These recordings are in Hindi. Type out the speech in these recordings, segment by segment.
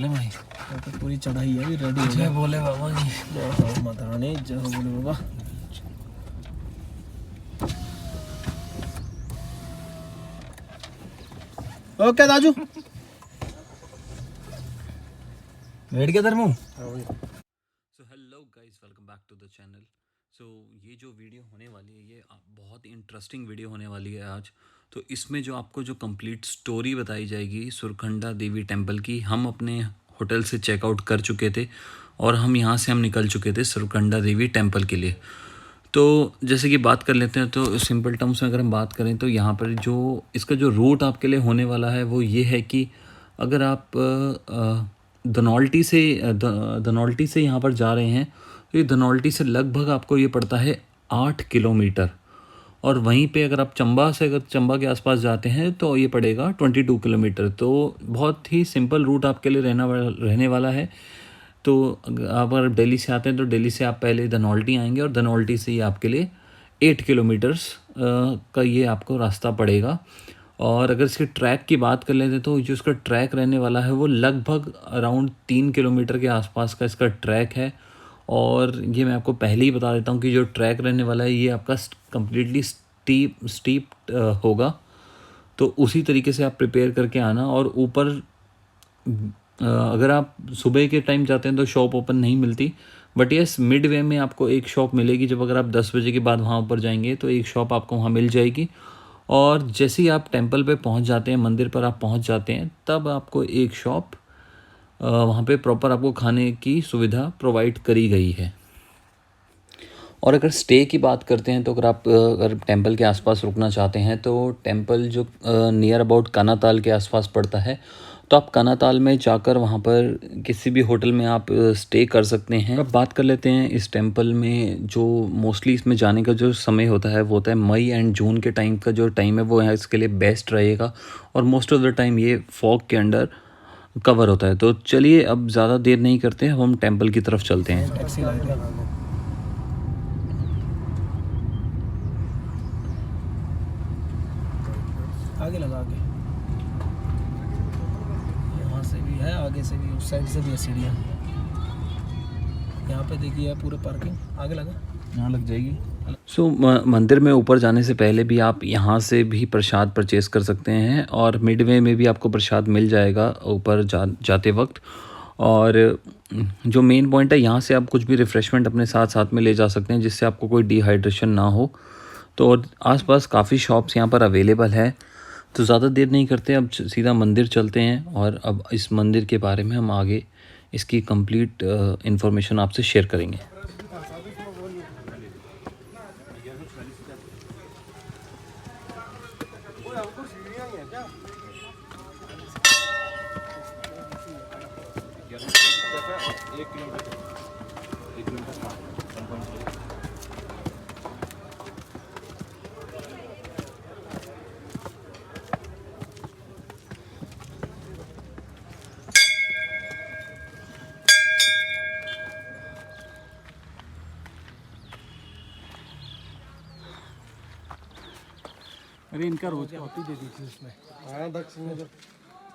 चले भाई, तो पूरी चढ़ाई है, अभी रेडी हो जय बोले बाबा जी। जय हो माता रानी, जय हो बोले बाबा। ओके दाजू, बैठ गया Dharmu. So hello guys, welcome back to the channel. So ये जो वीडियो होने वाली है ये बहुत इंटरेस्टिंग वीडियो होने वाली है आज। तो इसमें जो आपको जो कंप्लीट स्टोरी बताई जाएगी सुरखंडा देवी टेंपल की। हम अपने होटल से चेकआउट कर चुके थे और हम यहाँ से निकल चुके थे सुरखंडा देवी टेंपल के लिए। तो जैसे कि बात कर लेते हैं, तो सिंपल टर्म्स में अगर हम बात करें तो यहाँ पर जो इसका जो रूट आपके लिए होने वाला है वो ये है कि अगर आप धनौल्टी से यहाँ पर जा रहे हैं तो ये धनौल्टी से लगभग आपको ये पड़ता है 8 किलोमीटर। और वहीं पे अगर आप चंबा के आसपास जाते हैं तो ये पड़ेगा 22 किलोमीटर। तो बहुत ही सिंपल रूट आपके लिए रहने वाला है। तो आप अगर दिल्ली से आते हैं तो दिल्ली से आप पहले धनौल्टी आएंगे और धनौल्टी से ये आपके लिए 8 किलोमीटर्स का ये आपको रास्ता पड़ेगा। और अगर इसके ट्रैक की बात कर लेते हैं तो जो इसका ट्रैक रहने वाला है वो लगभग अराउंड 3 किलोमीटर के आसपास का इसका ट्रैक है। और ये मैं आपको पहले ही बता देता हूँ कि जो ट्रैक रहने वाला है ये आपका कम्प्लीटली स्टीप होगा। तो उसी तरीके से आप प्रिपेयर करके आना। और ऊपर अगर आप सुबह के टाइम जाते हैं तो शॉप ओपन नहीं मिलती, बट यस मिड वे में आपको एक शॉप मिलेगी। जब अगर आप 10 बजे के बाद वहाँ ऊपर जाएंगे तो एक शॉप आपको वहाँ मिल जाएगी। और जैसे ही आप टेंपल पे पहुँच जाते हैं, मंदिर पर आप पहुँच जाते हैं, तब आपको एक शॉप वहाँ पे प्रॉपर आपको खाने की सुविधा प्रोवाइड करी गई है। और अगर स्टे की बात करते हैं तो अगर टेंपल के आसपास रुकना चाहते हैं तो टेंपल जो नियर अबाउट कानाताल के आसपास पड़ता है, तो आप कानाताल में जाकर वहाँ पर किसी भी होटल में आप स्टे कर सकते हैं। अब बात कर लेते हैं इस टेंपल में जो मोस्टली इसमें जाने का जो समय होता है वो होता है मई एंड जून के टाइम का जो टाइम है वो है इसके लिए बेस्ट रहेगा। और मोस्ट ऑफ द टाइम ये फॉग के अंडर कवर होता है। तो चलिए अब ज़्यादा देर नहीं करते हैं, हम टेंपल की तरफ चलते हैं। टैक्सी लाइट है, आगे लगा आगे, यहाँ से भी है, आगे से भी, उस साइड से भी है सीढ़ियाँ। यहाँ पे देखिए पूरे पार्किंग, आगे लगा, यहाँ लग जाएगी। सो मंदिर में ऊपर जाने से पहले भी आप यहाँ से भी प्रसाद परचेस कर सकते हैं और मिड वे में भी आपको प्रसाद मिल जाएगा ऊपर जाते वक्त। और जो मेन पॉइंट है, यहाँ से आप कुछ भी रिफ़्रेशमेंट अपने साथ में ले जा सकते हैं जिससे आपको कोई डिहाइड्रेशन ना हो। तो और आसपास काफ़ी शॉप्स यहाँ पर अवेलेबल है। तो ज़्यादा देर नहीं करते, अब सीधा मंदिर चलते हैं। और अब इस मंदिर के बारे में हम आगे इसकी कंप्लीट इन्फॉर्मेशन आपसे शेयर करेंगे। अरे इनका रोज का होती दे दी थी उसमें। हाँ दक्ष में जब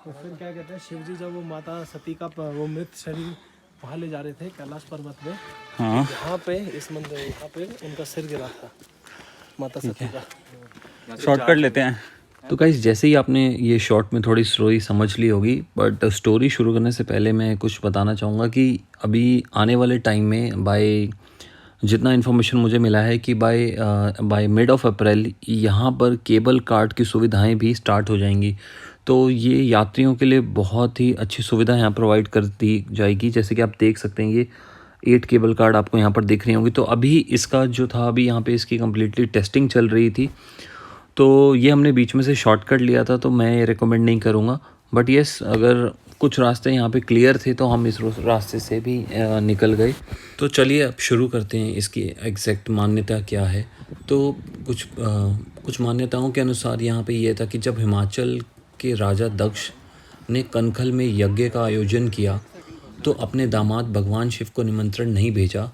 तो फिर क्या कहते हैं, शिव जी जब वो माता सती का वो मृत शरीर वहाँ ले जा रहे थे कैलाश पर्वत में, हाँ, यहाँ पे इस मंदिर यहाँ पे उनका सिर गिरा था माता सती का। शॉर्टकट लेते हैं। तो गाइस, जैसे ही आपने ये शॉर्ट में थोड़ी स्टोरी समझ ली होगी, बट स्टोरी शुरू करने से पहले मैं कुछ बताना चाहूँगा कि अभी आने वाले टाइम में बाय जितना इन्फॉर्मेशन मुझे मिला है कि बाय मिड ऑफ अप्रैल यहाँ पर केबल कार्ड की सुविधाएं भी स्टार्ट हो जाएंगी। तो ये यात्रियों के लिए बहुत ही अच्छी सुविधा यहाँ प्रोवाइड कर दी जाएगी। जैसे कि आप देख सकते हैं ये 8 केबल कार्ड आपको यहाँ पर दिख रही होंगी। तो अभी इसका जो था, अभी यहाँ पे इसकी कम्प्लीटली टेस्टिंग चल रही थी। तो ये हमने बीच में से शॉर्टकट लिया था, तो मैं ये रिकमेंड नहीं करूँगा। बट येस, अगर कुछ रास्ते यहाँ पे क्लियर थे तो हम इस रास्ते से भी निकल गए। तो चलिए अब शुरू करते हैं इसकी एग्जैक्ट मान्यता क्या है। तो कुछ मान्यताओं के अनुसार यहाँ पे ये था कि जब हिमाचल के राजा दक्ष ने कनखल में यज्ञ का आयोजन किया तो अपने दामाद भगवान शिव को निमंत्रण नहीं भेजा।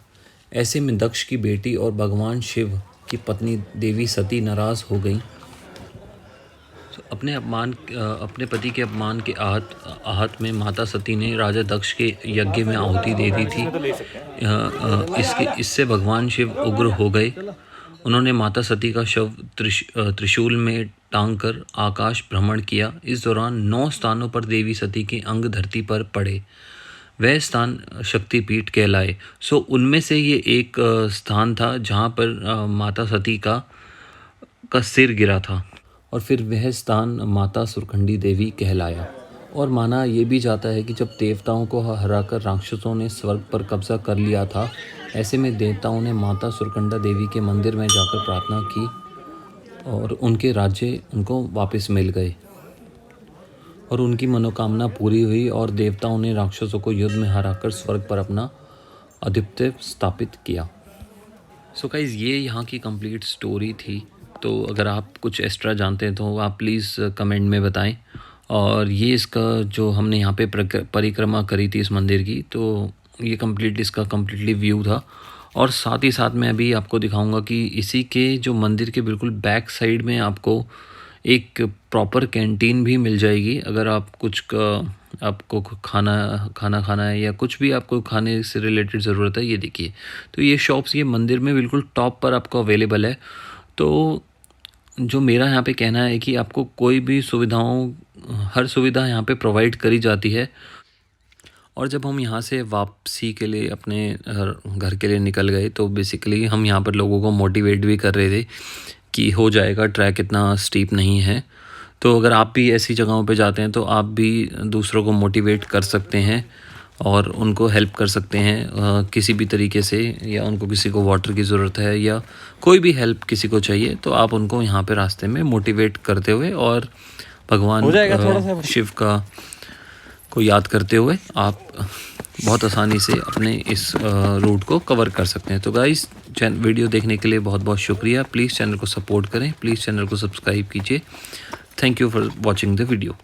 ऐसे में दक्ष की बेटी और भगवान शिव की पत्नी देवी सती नाराज़ हो गई। तो अपने पति के अपमान के आहत में माता सती ने राजा दक्ष के यज्ञ में आहुति दे दी थी। इससे भगवान शिव उग्र हो गए। उन्होंने माता सती का शव त्रिशूल में टांग कर आकाश भ्रमण किया। इस दौरान 9 स्थानों पर देवी सती के अंग धरती पर पड़े। वह स्थान शक्तिपीठ कहलाए। सो उनमें से ये एक स्थान था जहाँ पर माता सती का सिर गिरा था, और फिर वह स्थान माता सुरखंडी देवी कहलाया। और माना ये भी जाता है कि जब देवताओं को हराकर राक्षसों ने स्वर्ग पर कब्जा कर लिया था, ऐसे में देवताओं ने माता सुरकंडा देवी के मंदिर में जाकर प्रार्थना की और उनके राज्य उनको वापस मिल गए और उनकी मनोकामना पूरी हुई और देवताओं ने राक्षसों को युद्ध में हराकर स्वर्ग पर अपना आधिपत्य स्थापित किया। सो गाइस, ये यहाँ की कंप्लीट स्टोरी थी। तो अगर आप कुछ एक्स्ट्रा जानते हैं तो आप प्लीज़ कमेंट में बताएं। और ये इसका जो हमने यहाँ पे परिक्रमा करी थी इस मंदिर की, तो ये इसका कम्प्लीटली व्यू था। और साथ ही साथ मैं अभी आपको दिखाऊंगा कि इसी के जो मंदिर के बिल्कुल बैक साइड में आपको एक प्रॉपर कैंटीन भी मिल जाएगी। अगर आप आपको खाना है या कुछ भी आपको खाने से रिलेटेड ज़रूरत है, ये देखिए। तो ये शॉप्स ये मंदिर में बिल्कुल टॉप पर आपको अवेलेबल है। तो जो मेरा यहाँ पे कहना है कि आपको कोई भी हर सुविधा यहाँ पे प्रोवाइड करी जाती है। और जब हम यहाँ से वापसी के लिए अपने घर के लिए निकल गए तो बेसिकली हम यहाँ पर लोगों को मोटिवेट भी कर रहे थे कि हो जाएगा, ट्रैक इतना स्टीप नहीं है। तो अगर आप भी ऐसी जगहों पे जाते हैं तो आप भी दूसरों को मोटिवेट कर सकते हैं और उनको हेल्प कर सकते हैं किसी भी तरीके से, या उनको किसी को वाटर की ज़रूरत है या कोई भी हेल्प किसी को चाहिए तो आप उनको यहाँ पे रास्ते में मोटिवेट करते हुए और भगवान शिव को याद करते हुए आप बहुत आसानी से अपने इस रूट को कवर कर सकते हैं। तो गाइस, वीडियो देखने के लिए बहुत बहुत शुक्रिया। प्लीज़ चैनल को सपोर्ट करें, प्लीज़ चैनल को सब्सक्राइब कीजिए। Thank you for watching the video.